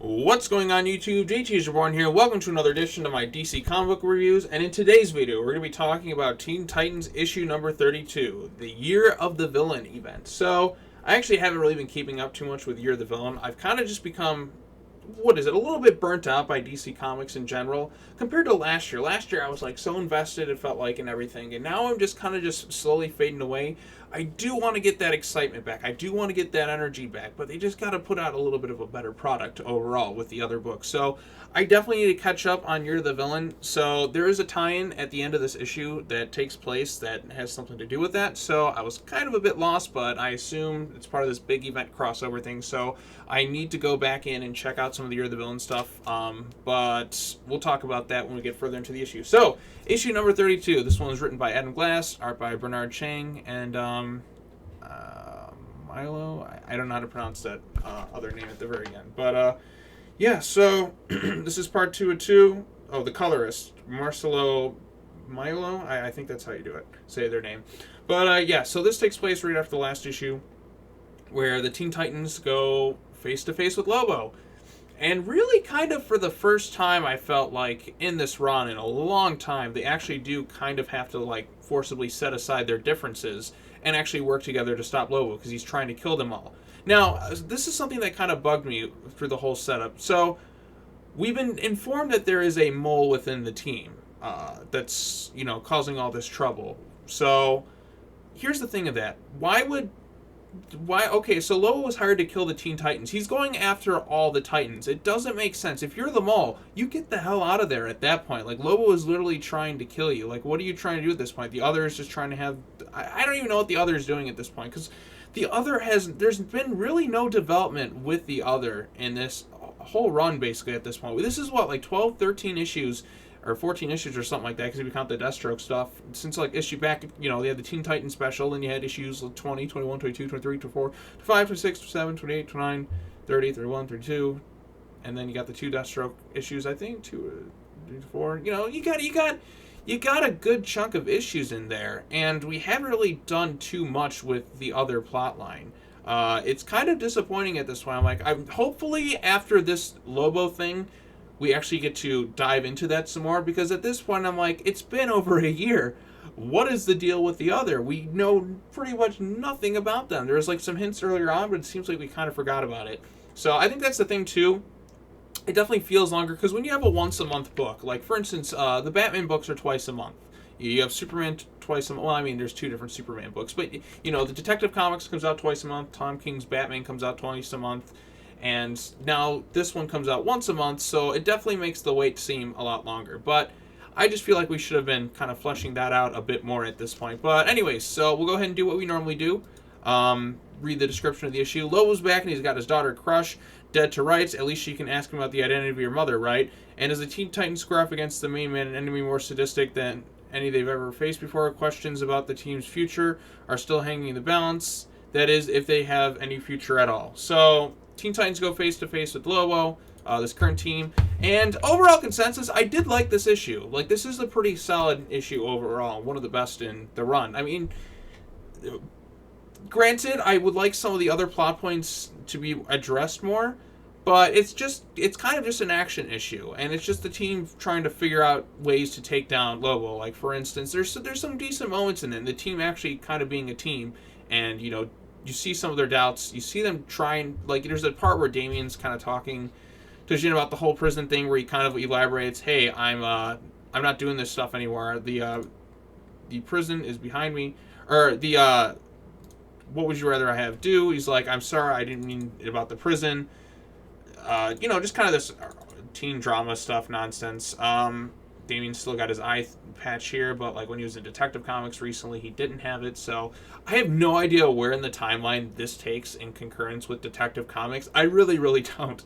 What's going on YouTube? JT Reborn here. Welcome to another edition of my DC comic book reviews. And in today's video, we're going to be talking about Teen Titans issue number 32, the Year of the Villain event. So, I actually haven't really been keeping up too much with Year of the Villain. I've kind of just become, a little bit burnt out by DC Comics in general compared to last year. Last year I was like so invested, it felt like, in everything, and now I'm just kind of just slowly fading away. I do want to get that excitement back. I do want to get that energy back, but they just got to put out a little bit of a better product overall with the other books. So I definitely need to catch up on Year of the Villain. So there is a tie-in at the end of this issue that takes place that has something to do with that. So I was kind of a bit lost, but I assume it's part of this big event crossover thing. So I need to go back in and check out some of the Year of the Villain stuff. But we'll talk about that when we get further into the issue. So issue number 32. This one was written by Adam Glass, art by Bernard Chang, and Milo. I don't know how to pronounce that other name at the very end. But yeah, so this is part 2 of 2. Oh, the colorist, Marcelo Milo. I think that's how you do it. Say their name. But yeah, so this takes place right after the last issue, where the Teen Titans go face to face with Lobo. And really, kind of for the first time, I felt like in this run in a long time, they actually do kind of have to like forcibly set aside their differences and actually work together to stop Lobo, because he's trying to kill them all. Now, this is something that kind of bugged me through the whole setup. So, we've been informed that there is a mole within the team that's, causing all this trouble. So, here's the thing of that. Okay, so Lobo was hired to kill the Teen Titans. He's going after all the Titans. It doesn't make sense. If you're the mole, you get the hell out of there at that point. Like, Lobo is literally trying to kill you. Like, what are you trying to do at this point? The other is just trying to have... I don't even know what the other is doing at this point, because the other there's been really no development with the other in this whole run, basically, at this point. This is, what, like 12, 13 issues... or 14 issues or something like that, because if you count the Deathstroke stuff, since like issue back, they had the Teen Titans special, then you had issues 20, 21, 22, 23, 24, 25, 26, 27, 28, 29, 30, 31, 32, and then you got the 2 Deathstroke issues, I think, 2, 4, you got a good chunk of issues in there, and we haven't really done too much with the other plot line. It's kind of disappointing at this point. I'm hopefully after this Lobo thing, we actually get to dive into that some more, because at this point I'm like, it's been over a year. What is the deal with the other? We know pretty much nothing about them. There was like some hints earlier on, but it seems like we kind of forgot about it. So I think that's the thing too. It definitely feels longer, because when you have a once-a-month book, like for instance, the Batman books are twice a month. You have Superman twice a month. Well, I mean, there's 2 different Superman books, but the Detective Comics comes out twice a month. Tom King's Batman comes out twice a month. And now this one comes out once a month, so it definitely makes the wait seem a lot longer. But I just feel like we should have been kind of fleshing that out a bit more at this point. But anyways, so we'll go ahead and do what we normally do. Read the description of the issue. Lobo's back, and he's got his daughter Crush dead to rights. At least she can ask him about the identity of your mother, right? And as the Teen Titans square up against the main man, an enemy more sadistic than any they've ever faced before, questions about the team's future are still hanging in the balance. That is, if they have any future at all. So Teen Titans go face-to-face with Lobo, this current team. And overall consensus, I did like this issue. Like, this is a pretty solid issue overall. One of the best in the run. I mean, granted, I would like some of the other plot points to be addressed more, but it's kind of just an action issue. And it's just the team trying to figure out ways to take down Lobo. Like, for instance, there's some decent moments in it. The team actually kind of being a team, and, you see some of their doubts. You see them trying, like, there's a part where Damian's kind of talking to Jean about the whole prison thing, where he kind of elaborates, hey, I'm not doing this stuff anymore. The prison is behind me. Or what would you rather I have do? He's like, I'm sorry, I didn't mean it about the prison. Just kind of this teen drama stuff nonsense. Damian's still got his eye patch here, but like when he was in Detective Comics recently, he didn't have it. So I have no idea where in the timeline this takes in concurrence with Detective Comics. I really, really don't.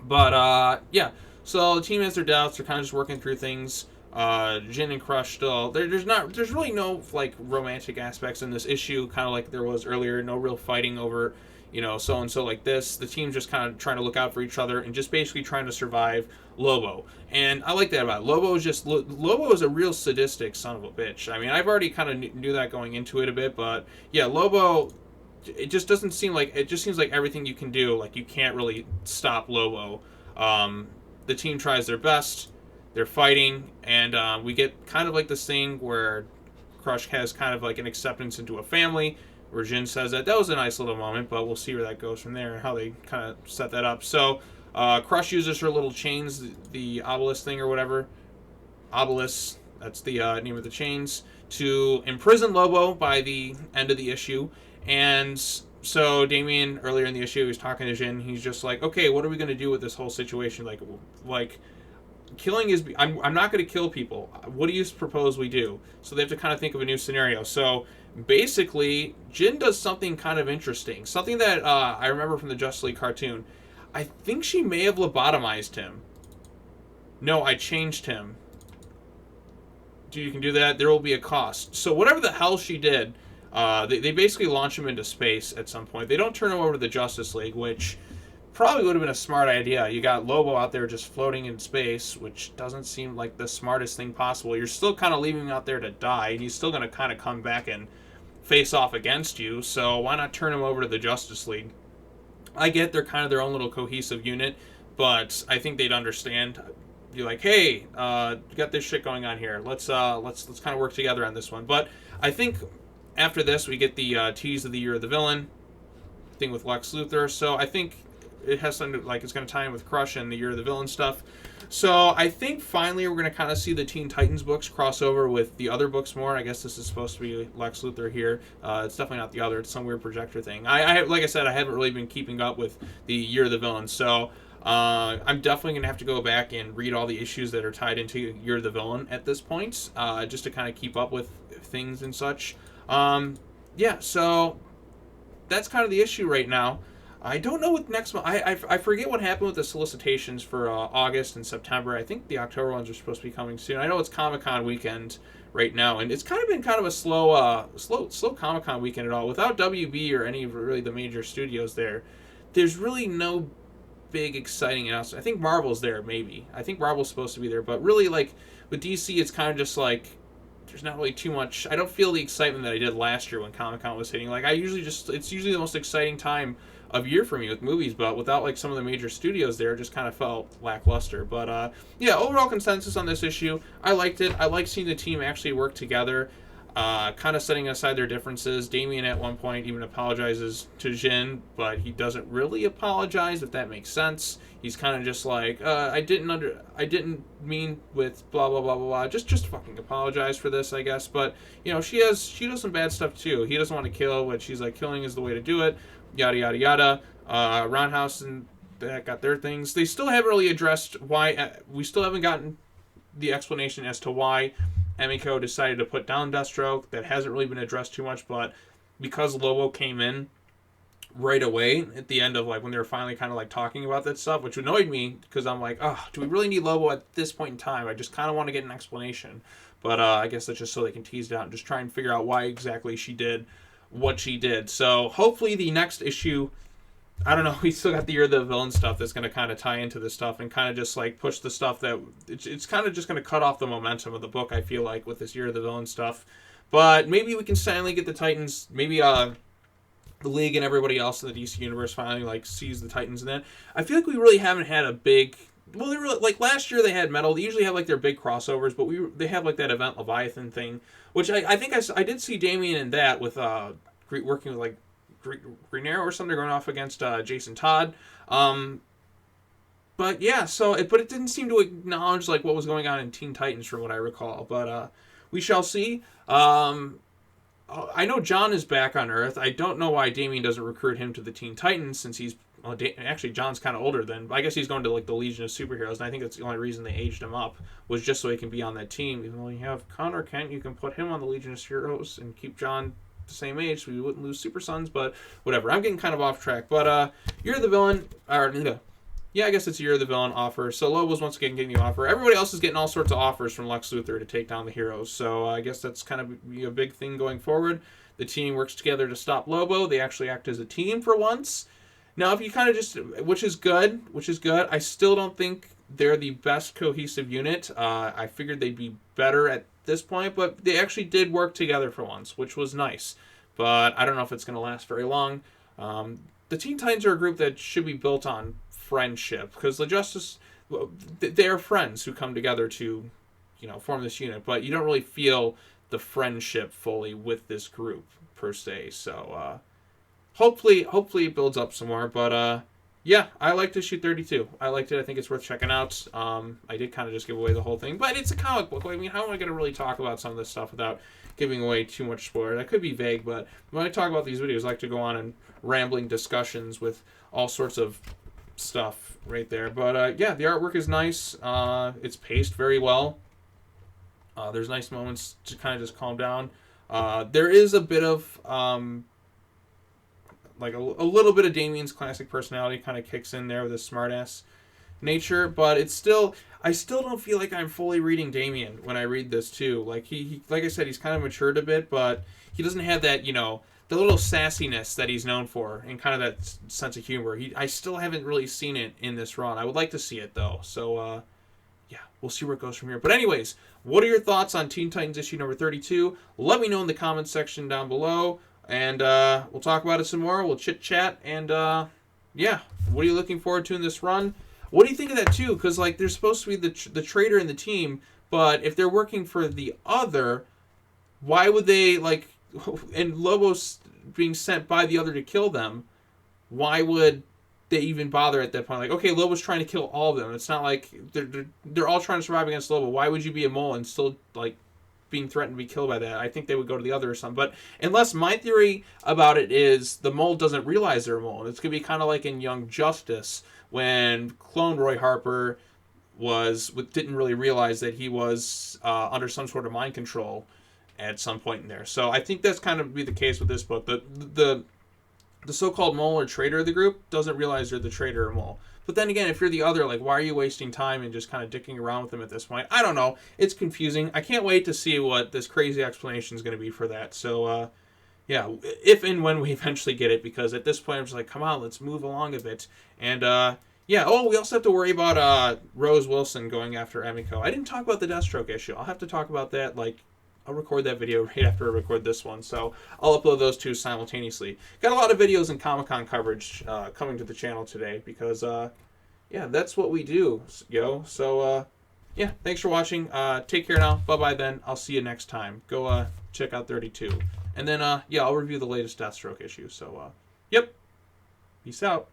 But yeah, so the team has their doubts. They're kind of just working through things. Jin and Crush still. There's really no like romantic aspects in this issue, kind of like there was earlier. No real fighting over, so and so like this. The team's just kind of trying to look out for each other and just basically trying to survive Lobo. And I like that about it. Lobo is a real sadistic son of a bitch. I mean, I've already kind of knew that going into it a bit, but yeah, Lobo it just doesn't seem like it just seems like everything you can do, like you can't really stop Lobo. The team tries their best, they're fighting, and we get kind of like this thing where Crush has kind of like an acceptance into a family, where Jin says that was a nice little moment, but we'll see where that goes from there and how they kind of set that up. So Crush uses her little chains, the obelisk thing or whatever, obelisk, that's the name of the chains, to imprison Lobo by the end of the issue. And so Damien, earlier in the issue, he was talking to Jin. He's just like, okay, what are we going to do with this whole situation? Like killing is... I'm not going to kill people. What do you propose we do? So they have to kind of think of a new scenario. So basically, Jin does something kind of interesting. Something that I remember from the Justice League cartoon. I think she may have lobotomized him. No, I changed him. You can do that. There will be a cost. So whatever the hell she did, they basically launch him into space at some point. They don't turn him over to the Justice League, which probably would have been a smart idea. You got Lobo out there just floating in space, which doesn't seem like the smartest thing possible. You're still kind of leaving him out there to die, and he's still going to kind of come back and face off against you. So why not turn him over to the Justice League? I get they're kind of their own little cohesive unit, but I think they'd understand. Be like, hey, you got this shit going on here. Let's kind of work together on this one. But I think after this we get the tease of the Year of the Villain thing with Lex Luthor. So I think it has something to, like, it's going to tie in with Crush and the Year of the Villain stuff. So I think finally we're going to kind of see the Teen Titans books cross over with the other books more. I guess this is supposed to be Lex Luthor here. It's definitely not the other. It's some weird projector thing. I like I said, I haven't really been keeping up with the Year of the Villain. So I'm definitely going to have to go back and read all the issues that are tied into Year of the Villain at this point, just to kind of keep up with things and such. Yeah, so that's kind of the issue right now. I don't know what next month... I forget what happened with the solicitations for August and September. I think the October ones are supposed to be coming soon. I know it's Comic-Con weekend right now, and it's kind of been kind of a slow Comic-Con weekend at all. Without WB or any of really the major studios there, there's really no big exciting announcement. I think Marvel's there, maybe. I think Marvel's supposed to be there, but really, like, with DC, it's kind of just like there's not really too much. I don't feel the excitement that I did last year when Comic-Con was hitting. Like, it's usually the most exciting time of year for me with movies, but without, like, some of the major studios there, it just kind of felt lackluster. But yeah, overall consensus on this issue, I liked it. I like seeing the team actually work together, kind of setting aside their differences. Damien at one point even apologizes to Jin, but he doesn't really apologize, if that makes sense. He's kind of just like, I didn't mean with blah blah blah blah blah. Just fucking apologize for this, I guess. But you know, she does some bad stuff too. He doesn't want to kill, but she's like, killing is the way to do it. Yada yada yada. Roundhouse and that got their things. They still haven't really addressed why. We still haven't gotten the explanation as to why Emiko decided to put down Deathstroke. That hasn't really been addressed too much, but because Lobo came in right away at the end of, like, when they were finally kind of like talking about that stuff, which annoyed me because I'm like, oh, do we really need Lobo at this point in time? I just kind of want to get an explanation, but I guess that's just so they can tease it out and just try and figure out why exactly she did what she did. So hopefully the next issue, I don't know, we still got the Year of the Villain stuff that's going to kind of tie into this stuff and kind of just like push the stuff that it's kind of just going to cut off the momentum of the book, I feel like, with this Year of the Villain stuff. But maybe we can finally get the Titans, maybe the League and everybody else in the DC universe finally like sees the Titans. And then I feel like we really haven't had a big, well, they really, like last year they had Metal. They usually have like their big crossovers, but they have like that Event Leviathan thing, which I think I did see Damien in that with working with like Green Arrow or something, going off against Jason Todd. But yeah, but it didn't seem to acknowledge like what was going on in Teen Titans from what I recall. But we shall see. I know John is back on Earth. I don't know why Damien doesn't recruit him to the Teen Titans, since he's... Well, actually, John's kind of older than... I guess he's going to, like, the Legion of Superheroes, and I think that's the only reason they aged him up, was just so he can be on that team. Even though you have Connor Kent, you can put him on the Legion of Heroes and keep John the same age, so we wouldn't lose Super Sons, but whatever. I'm getting kind of off track. But Year of the Villain... Yeah, I guess it's Year of the Villain offer. So Lobo's once again getting the offer. Everybody else is getting all sorts of offers from Lex Luthor to take down the heroes. So I guess that's kind of a big thing going forward. The team works together to stop Lobo. They actually act as a team for once. Now, if you kind of just... Which is good. I still don't think they're the best cohesive unit. I figured they'd be better at this point, but they actually did work together for once, which was nice. but I don't know if it's going to last very long. The Teen Titans are a group that should be built on friendship, because the Justice, they are friends who come together to, form this unit, but you don't really feel the friendship fully with this group per se. So hopefully it builds up some more. But yeah, I liked issue 32. I liked it. I think it's worth checking out. I did kind of just give away the whole thing, but it's a comic book. I mean, how am I going to really talk about some of this stuff without giving away too much spoiler? That could be vague, but when I talk about these videos, I like to go on and rambling discussions with all sorts of stuff right there. But yeah, the artwork is nice. It's paced very well. There's nice moments to kind of just calm down. There is a bit of like a little bit of Damian's classic personality kind of kicks in there with his smartass nature, but I still don't feel like I'm fully reading Damian when I read this too. Like he like I said, he's kind of matured a bit, but he doesn't have that, the little sassiness that he's known for and kind of that sense of humor. I still haven't really seen it in this run. I would like to see it though. So yeah, we'll see where it goes from here. But anyways, what are your thoughts on Teen Titans issue number 32? Let me know in the comments section down below, and we'll talk about it some more. We'll chit-chat, and yeah, what are you looking forward to in this run? What do you think of that, too? Because, like, they're supposed to be the traitor in the team, but if they're working for the other, why would they, like, and Lobo's being sent by the other to kill them, why would they even bother at that point? Like, okay, Lobo's trying to kill all of them. It's not like they're all trying to survive against Lobo. Why would you be a mole and still, like, being threatened to be killed by that? I think they would go to the other or something. But unless my theory about it is the mole doesn't realize they're a mole. It's going to be kind of like in Young Justice when Clone Roy Harper didn't really realize that he was under some sort of mind control at some point in there. So I think that's kind of be the case with this book. The so-called mole or traitor of the group doesn't realize they're the traitor or mole. But then again, if you're the other, like, why are you wasting time and just kind of dicking around with them at this point? I don't know. It's confusing. I can't wait to see what this crazy explanation is going to be for that. So, yeah, if and when we eventually get it, because at this point I'm just like, come on, let's move along a bit. And, yeah, we also have to worry about Rose Wilson going after Emiko. I didn't talk about the Deathstroke issue. I'll have to talk about that, like, I'll record that video right after I record this one, so I'll upload those two simultaneously. Got a lot of videos and Comic-Con coverage coming to the channel today because, yeah, that's what we do, yo. So, yeah, thanks for watching. Take care now. Bye-bye then. I'll see you next time. Go check out 32. And then, yeah, I'll review the latest Deathstroke issue. So, yep. Peace out.